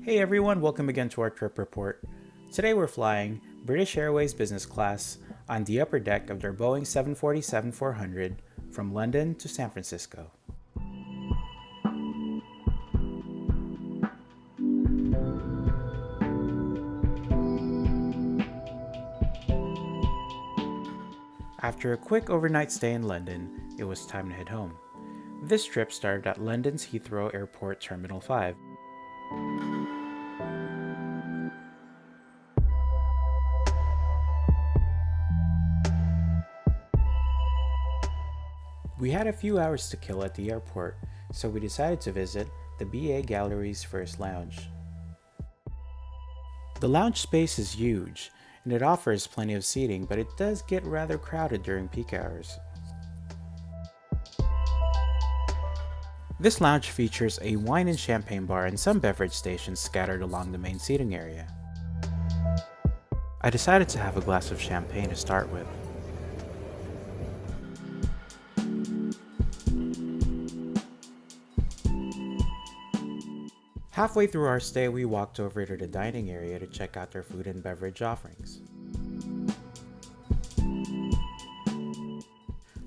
Hey everyone, welcome again to our trip report. Today we're flying British Airways business class on the upper deck of their Boeing 747-400 from London to San Francisco. After a quick overnight stay in London, it was time to head home. This trip started at London's Heathrow Airport Terminal 5. We had a few hours to kill at the airport, so we decided to visit the BA Gallery's first lounge. The lounge space is huge, and it offers plenty of seating, but it does get rather crowded during peak hours. This lounge features a wine and champagne bar and some beverage stations scattered along the main seating area. I decided to have a glass of champagne to start with. Halfway through our stay, we walked over to the dining area to check out their food and beverage offerings.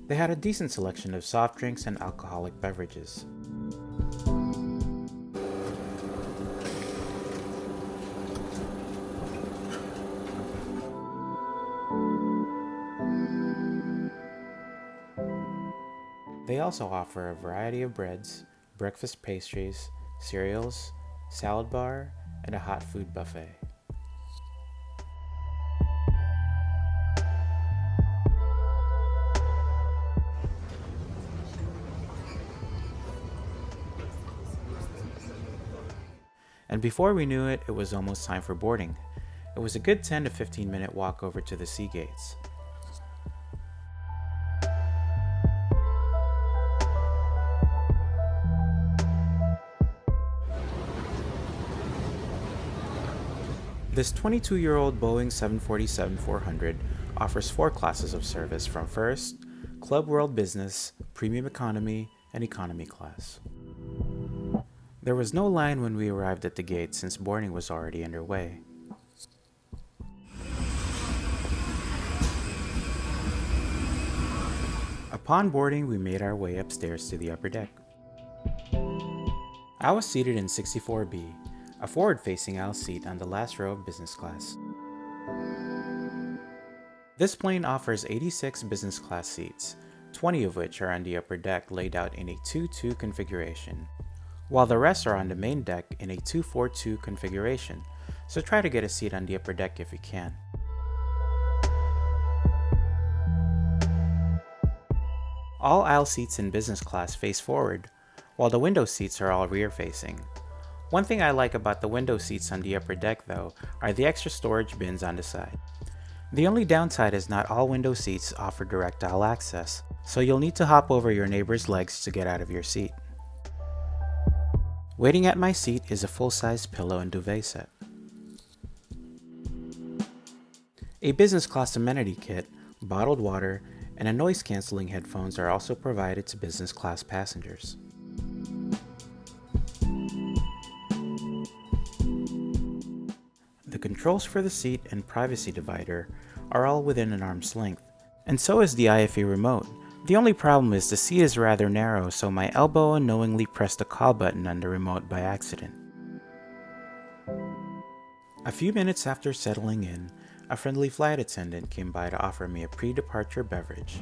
They had a decent selection of soft drinks and alcoholic beverages. They also offer a variety of breads, breakfast pastries, cereals, salad bar, and a hot food buffet. And before we knew it, it was almost time for boarding. It was a good 10 to 15 minute walk over to the sea gates. This 22-year-old Boeing 747-400 offers 4 classes of service from First, Club World Business, Premium Economy, and Economy Class. There was no line when we arrived at the gate since boarding was already underway. Upon boarding, we made our way upstairs to the upper deck. I was seated in 64B, a forward-facing aisle seat on the last row of business class. This plane offers 86 business class seats, 20 of which are on the upper deck laid out in a 2-2 configuration, while the rest are on the main deck in a 2-4-2 configuration, so try to get a seat on the upper deck if you can. All aisle seats in business class face forward, while the window seats are all rear-facing. One thing I like about the window seats on the upper deck though are the extra storage bins on the side. The only downside is not all window seats offer direct aisle access, so you'll need to hop over your neighbor's legs to get out of your seat. Waiting at my seat is a full-size pillow and duvet set. A business class amenity kit, bottled water, and a noise-canceling headphones are also provided to business class passengers. The controls for the seat and privacy divider are all within an arm's length, and so is the IFE remote. The only problem is the seat is rather narrow, so my elbow unknowingly pressed the call button on the remote by accident. A few minutes after settling in, a friendly flight attendant came by to offer me a pre-departure beverage.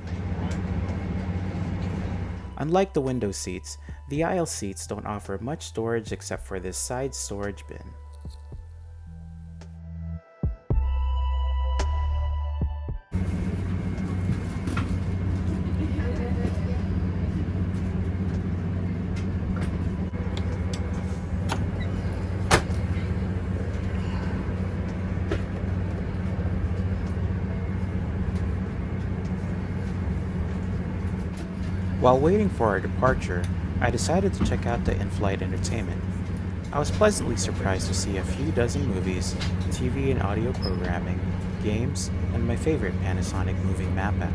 Unlike the window seats, the aisle seats don't offer much storage except for this side storage bin. While waiting for our departure, I decided to check out the in-flight entertainment. I was pleasantly surprised to see a few dozen movies, TV and audio programming, games, and my favorite Panasonic moving map app.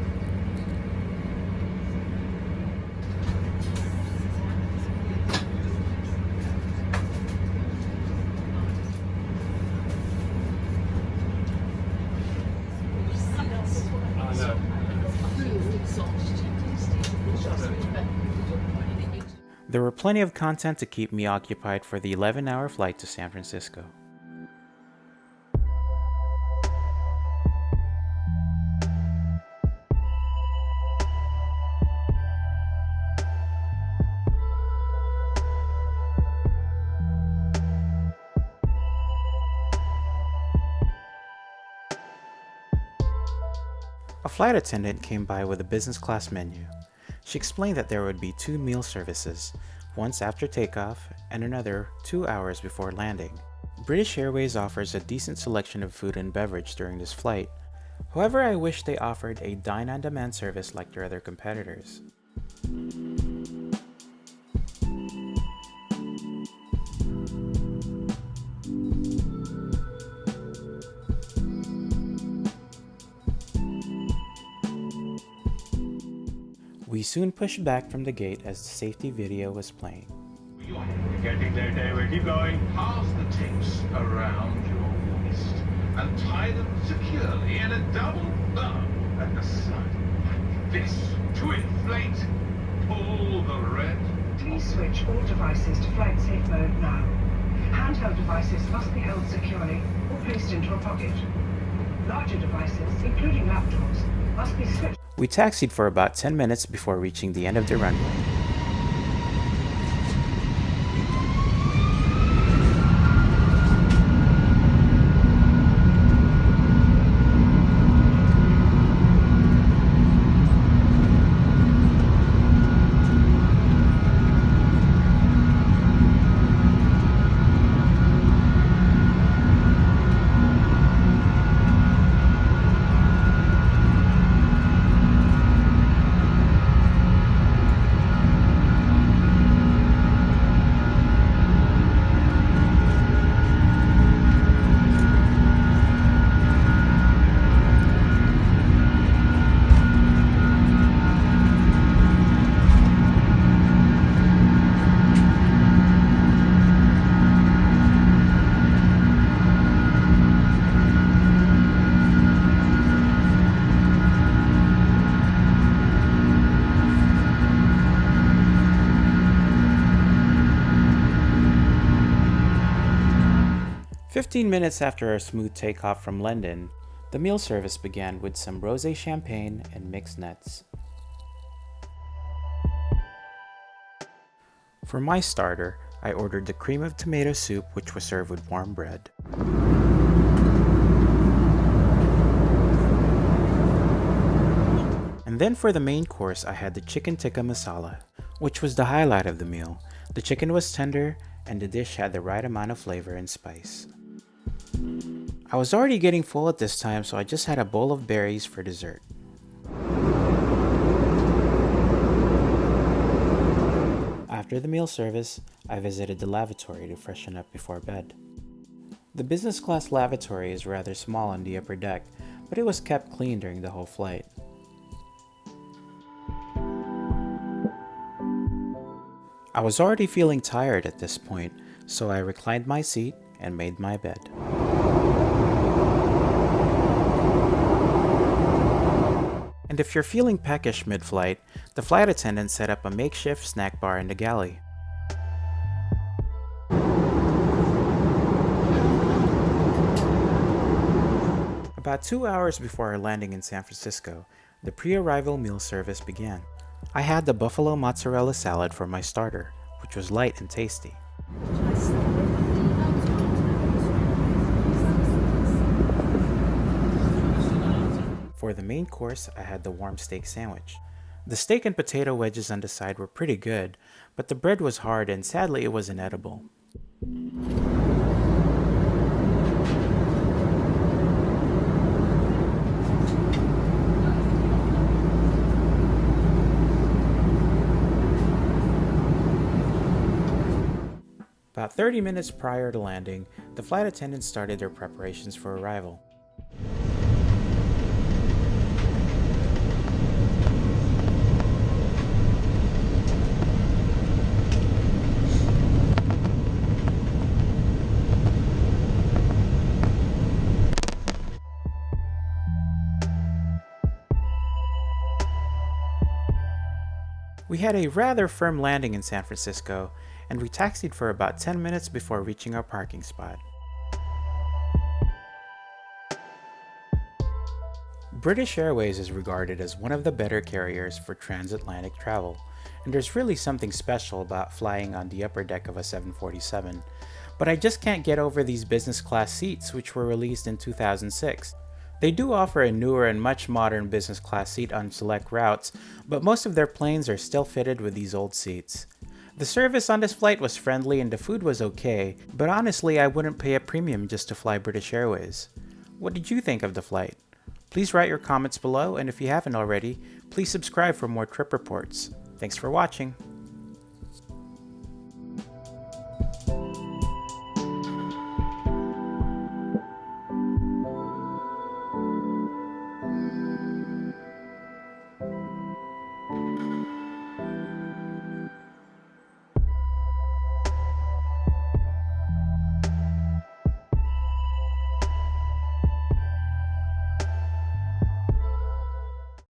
plenty of content to keep me occupied for the 11-hour flight to San Francisco. A flight attendant came by with a business class menu. She explained that there would be 2 meal services, once after takeoff and another 2 hours before landing. British Airways offers a decent selection of food and beverage during this flight. However, I wish they offered a dine-on-demand service like their other competitors. We soon pushed back from the gate as the safety video was playing. We're getting there, David. Keep going. Pass the tips around your waist and tie them securely in a double bow at the side, like this, to inflate. Pull the red. Please switch all devices to flight safe mode now. Handheld devices must be held securely or placed into a pocket. Larger devices, including laptops, must be switched. We taxied for about 10 minutes before reaching the end of the runway. "15 minutes after our smooth takeoff from London, the meal service began with some rosé champagne and mixed nuts. For my starter, I ordered the cream of tomato soup, which was served with warm bread. And then for the main course, I had the chicken tikka masala, which was the highlight of the meal. The chicken was tender, and the dish had the right amount of flavor and spice. I was already getting full at this time, so I just had a bowl of berries for dessert. After the meal service, I visited the lavatory to freshen up before bed. The business class lavatory is rather small on the upper deck, but it was kept clean during the whole flight. I was already feeling tired at this point, so I reclined my seat and made my bed. And if you're feeling peckish mid-flight, the flight attendant set up a makeshift snack bar in the galley. About 2 hours before our landing in San Francisco, the pre-arrival meal service began. I had the buffalo mozzarella salad for my starter, which was light and tasty. For the main course, I had the warm steak sandwich. The steak and potato wedges on the side were pretty good, but the bread was hard and sadly it was inedible. About 30 minutes prior to landing, the flight attendants started their preparations for arrival. We had a rather firm landing in San Francisco, and we taxied for about 10 minutes before reaching our parking spot. British Airways is regarded as one of the better carriers for transatlantic travel, and there's really something special about flying on the upper deck of a 747. But I just can't get over these business class seats, which were released in 2006. They do offer a newer and much modern business class seat on select routes, but most of their planes are still fitted with these old seats. The service on this flight was friendly and the food was okay, but honestly I wouldn't pay a premium just to fly British Airways. What did you think of the flight? Please write your comments below, and if you haven't already, please subscribe for more trip reports. Thanks for watching.